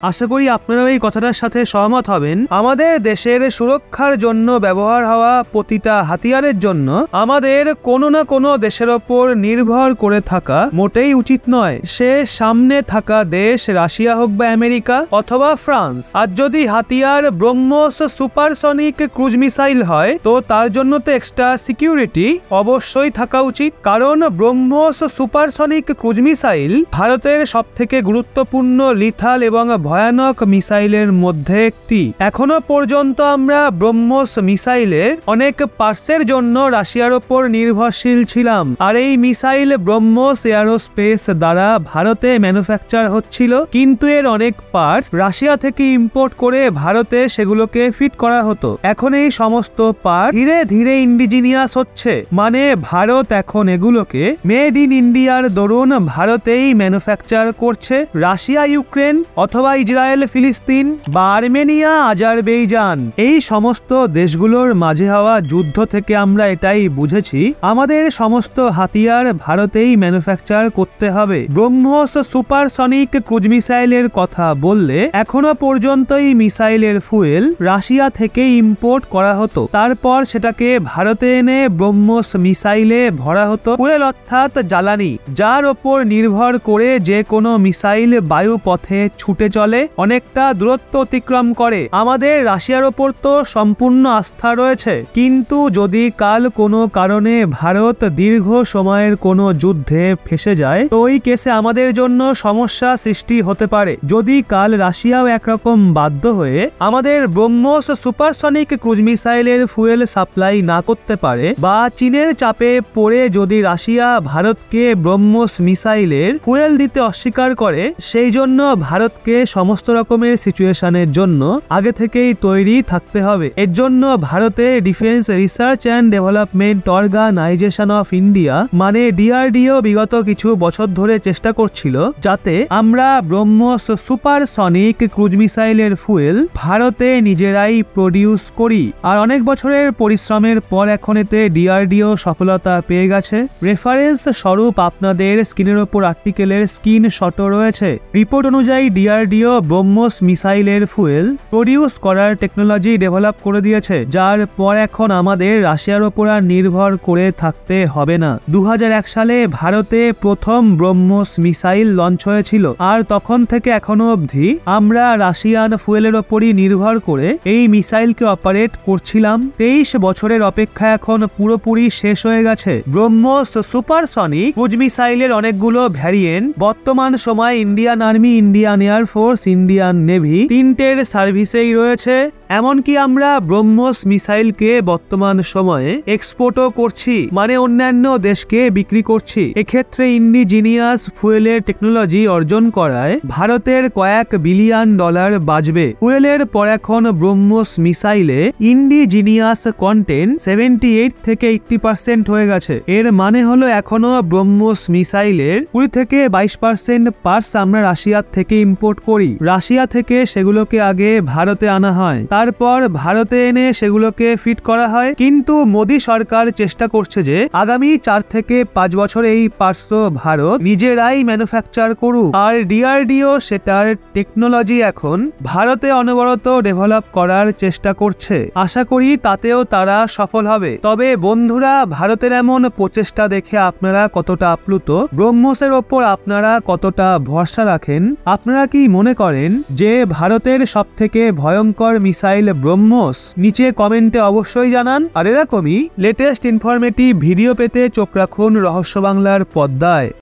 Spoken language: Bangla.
আশা করি আপনারাও এই কথাটার সাথে সহমত হবেন। আমাদের দেশের সুরক্ষার জন্য ব্যবহার হওয়া প্রতিটা হাতিয়ারের জন্য আমাদের কোনো না কোনো দেশের ওপর নির্ভর করে থাকা মোটেই উচিত নয়। সে সামনে থাকা দেশ রাশিয়া হোক বা আমেরিকা অথবা ফ্রান্স। আর যদি হাতিয়ার ব্রহ্মোস সুপারসনিক ক্রুজ মিসাইল হয় তো তার জন্য তো এক্সট্রা সিকিউরিটি অবশ্যই থাকা উচিত, কারণ ব্রহ্মোস সুপারসনিক ক্রুজ মিসাইল ভারতের সবথেকে গুরুত্বপূর্ণ লিথাল এবং ভয়ানক মিসাইলের মধ্যে একটি। এখনো পর্যন্ত আমরা ব্রহ্মোস মিসাইলের অনেক পার্টসের জন্য রাশিয়ার ওপর নির্ভরশীল ছিলাম, আর এই মিসাইল ব্রহ্মোস এয়ারোস্পেস দ্বারা ভারতে ম্যানুফ্যাকচার হচ্ছিল, কিন্তু এর অনেক পার্টস রাশিয়া থেকে ইম্পোর্ট করে ভারতে সেগুলোকে ফিট করা হতো। এখন এই সমস্ত পার্ট ধীরে ধীরে ইন্ডিজিনিয়াস হচ্ছে, মানে ভারত এখন এগুলোকে মেড ইন ইন্ডিয়ার দরুন ভারতেই ম্যানুফ্যাকচার করছে। রাশিয়া ইউক্রেন অথবা ইসরায়েল ফিলিস্তিন বা আর্মেনিয়া আজারবেইজান এই সমস্ত দেশগুলোর মাঝে হওয়া যুদ্ধ থেকে আমরা এটাই বুঝেছি আমাদের সমস্ত হাতিয়ার ভারতেই ম্যানুফ্যাকচার করতে হবে। ব্রহ্মোস সুপারসনিক ক্রুজ মিসাইলের কথা বললে এখনো পর্যন্ত এই মিসাইলের ফুয়েল রাশিয়া থেকে ইম্পোর্ট করা হতো, তারপর সেটাকে ভারতে এনে ব্রহ্মোস মিসাইলে ভরা হতো। ফুয়েল অর্থাৎ জ্বালানি, যার ওপর নির্ভর করে যে কোনো মিসাইল বায়ু পথে ছুটে চলে, অনেকটা দূরত্ব অতিক্রম করে। আমাদের রাশিয়ার ওপর তো সম্পূর্ণ আস্থা রয়েছে, কিন্তু যদি কাল কোনো কারণে ভারত দীর্ঘ সময়ের কোনো যুদ্ধে ফেসে যায় তো ওই কেসে আমাদের জন্য সমস্যা সৃষ্টি হতে পারে। যদি কাল রাশিয়াও একরকম বাধ্য হয়ে আমাদের ব্রহ্মোস সুপারসনিক ক্রুজ মিসাইলের ফুয়েল সাপ্লাই না করতে পারে, বা চীনের চাপে পড়ে যদি রাশিয়া ভারতকে ব্রহ্মোস মিসাইলের ফুয়েল দিতে অস্বীকার করে, সেই জন্য ভারতকে সমস্ত রকমের সিচুয়েশনের জন্য আগে থেকেই তৈরি থাকতে হবে। এর জন্য ভারতের defence research and development organisation of India মানে ডিআরডিও বিগত কিছু বছর ধরে চেষ্টা করছিল যাতে আমরা ব্রহ্মোস সুপারসনিক ক্রুজ মিসাইলের ফুয়েল ভারতে নিজেরাই প্রডিউস করি। আর অনেক বছরের পরিশ্রমের পর এখন এতে ডিআরডিও সফলতা পেয়ে গেছে। রেফারেন্স স্বরূপ আপনাদের স্ক্রিনের ওপর আর্টিকেলের স্ক্রিনশটও রয়েছে। রিপোর্ট অনুযায়ী ডিআরডিও ব্রহ্মোস মিসাইলের ফুয়েল প্রডিউস করার টেকনোলজি ডেভেলপ করে দিয়েছে, যার পর এখন আমাদের রাশিয়ার ওপর আর নির্ভর করে থাকতে হবে না। 2001 সালে ভারতে প্রথম ব্রহ্মোস মিসাইল লঞ্চ হয়েছিল, আর তখন থেকে এখনো অবধি আমরা রাশিয়ান ফুয়েলের ওপরই নির্ভর করে এই মিসাইলকে অপারেট করছিলাম। 23 বছরের অপেক্ষা এখন পুরোপুরি শেষ হয়ে গেছে। ব্রহ্মোস সুপারসনিক ক্রুজ মিসাইলের অনেকগুলো ভ্যারিয়েন্ট বর্তমান সময় Indian army, Indian air force, Indian navy তিনটের সার্ভিসেই রয়েছে। এমনকি আমরা ব্রহ্মোস মিসাইলকে বর্তমান সময়ে এক্সপোর্টও করছি, মানে অন্যান্য দেশকে বিক্রি করছি। এক্ষেত্রে ইন্ডিজিনিয়াস ফুয়েলের টেকনোলজি অর্জন করায় ভারতের কয়েক বিলিয়ন ডলার বাঁচবে। ফুয়েলের পর এখন ব্রহ্মোস মিসাইলে ইন্ডিজিনিয়াস কন্টেন্ট 78 থেকে 80% হয়ে গেছে। এর মানে হলো এখনো ব্রহ্মোস মিসাইলের 20 থেকে 22% পার্টস আমরা রাশিয়ার থেকে ইম্পোর্ট করি। রাশিয়া থেকে সেগুলোকে আগে ভারতে আনা হয়, তারপর ভারতে এনে সেগুলোকে ফিট করা হয়। কিন্তু মোদী সরকার চেষ্টা করছে যে আগামী 4 থেকে 5 বছর এই পার্টস ভারত নিজেরাই ম্যানুফ্যাকচার করুক, আর ডিআরডিও সেটার টেকনোলজি এখন ভারতে অনবরত ডেভেলপ করার চেষ্টা করছে। আশা করি তাতেও তারা সফল হবে। তবে বন্ধুরা, ভারতের এমন প্রচেষ্টা দেখে আপনারা কতটা আপ্লুত, ব্রহ্মোসের ওপর আপনারা কতটা ভরসা রাখেন? আপনারা কি মনে করেন যে ভারতের সবথেকে ভয়ঙ্কর মিসাইল ব্রহ্মোস? নিচে কমেন্টে অবশ্যই জানান। আর এরকমই লেটেস্ট ইনফরমেটিভ ভিডিও পেতে চোখ রাখুন রহস্য বাংলার পর্দায়।